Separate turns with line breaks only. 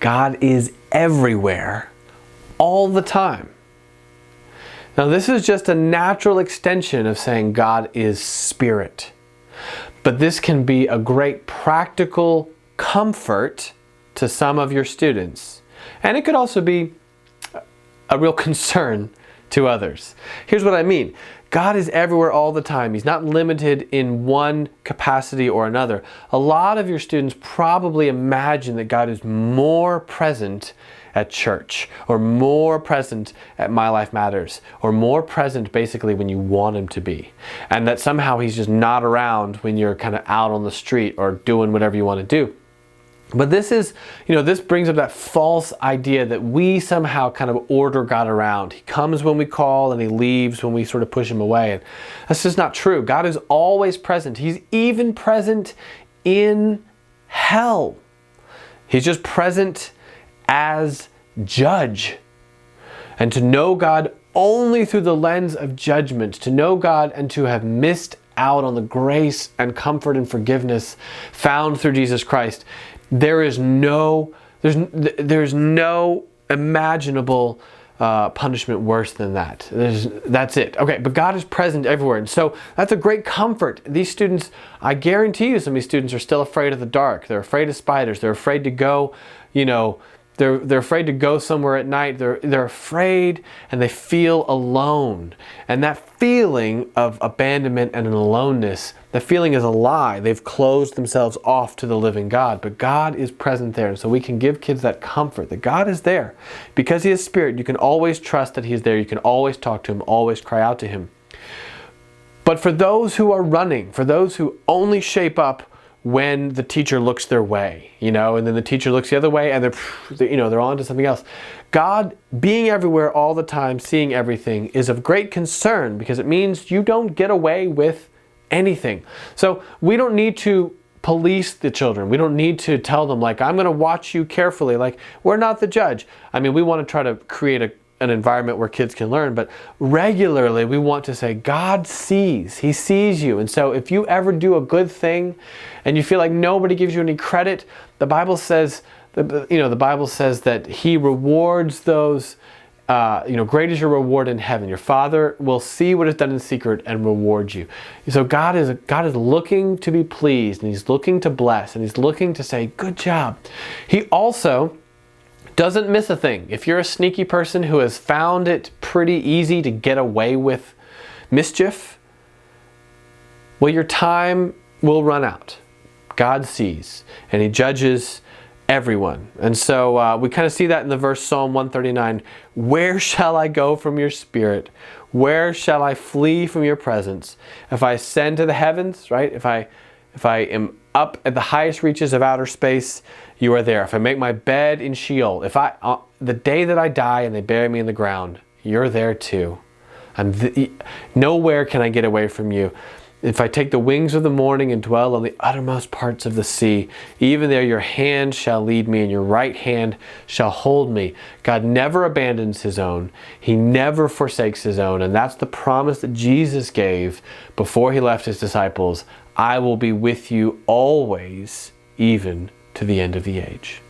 God is everywhere, all the time. Now, this is just a natural extension of saying God is spirit. But this can be a great practical comfort to some of your students. And it could also be a real concern to others. Here's what I mean. God is everywhere all the time. He's not limited in one capacity or another. A lot of your students probably imagine that God is more present at church, or more present at My Life Matters, or more present basically when you want Him to be. And that somehow He's just not around when you're kind of out on the street or doing whatever you want to do. But this is, this brings up that false idea that we somehow kind of order God around. He comes when we call and He leaves when we sort of push Him away. And that's just not true. God is always present. He's even present in hell. He's just present as judge. And to know God only through the lens of judgment, to know God and to have missed out on the grace and comfort and forgiveness found through Jesus Christ, there's no imaginable punishment worse than that. That's it. Okay, but God is present everywhere. And so that's a great comfort. These students, I guarantee you some of these students are still afraid of the dark. They're afraid of spiders. They're afraid to go, they're afraid to go somewhere at night. They're afraid and they feel alone. And that feeling of abandonment and an aloneness, that feeling is a lie. They've closed themselves off to the living God. But God is present there. And so we can give kids that comfort that God is there. Because He is Spirit, you can always trust that He is there. You can always talk to Him, always cry out to Him. But for those who are running, for those who only shape up when the teacher looks their way, and then the teacher looks the other way and they're on to something else. God being everywhere all the time, seeing everything, is of great concern because it means you don't get away with anything. So we don't need to police the children. We don't need to tell them I'm going to watch you carefully. We're not the judge. I mean, we want to try to create an environment where kids can learn, but regularly we want to say God sees. He sees you. And so if you ever do a good thing and you feel like nobody gives you any credit, the Bible says that He rewards those, great is your reward in heaven. Your Father will see what is done in secret and reward you. So God is looking to be pleased, and He's looking to bless, and He's looking to say, good job. He also doesn't miss a thing. If you're a sneaky person who has found it pretty easy to get away with mischief, well, your time will run out. God sees, and He judges everyone. And so we kind of see that in the verse Psalm 139. Where shall I go from your Spirit? Where shall I flee from your presence? If I ascend to the heavens, right? If I am up at the highest reaches of outer space, you are there. If I make my bed in Sheol, the day that I die and they bury me in the ground, you're there too. Nowhere can I get away from you. If I take the wings of the morning and dwell on the uttermost parts of the sea, even there your hand shall lead me and your right hand shall hold me. God never abandons His own. He never forsakes His own. And that's the promise that Jesus gave before He left His disciples. I will be with you always, even to the end of the age.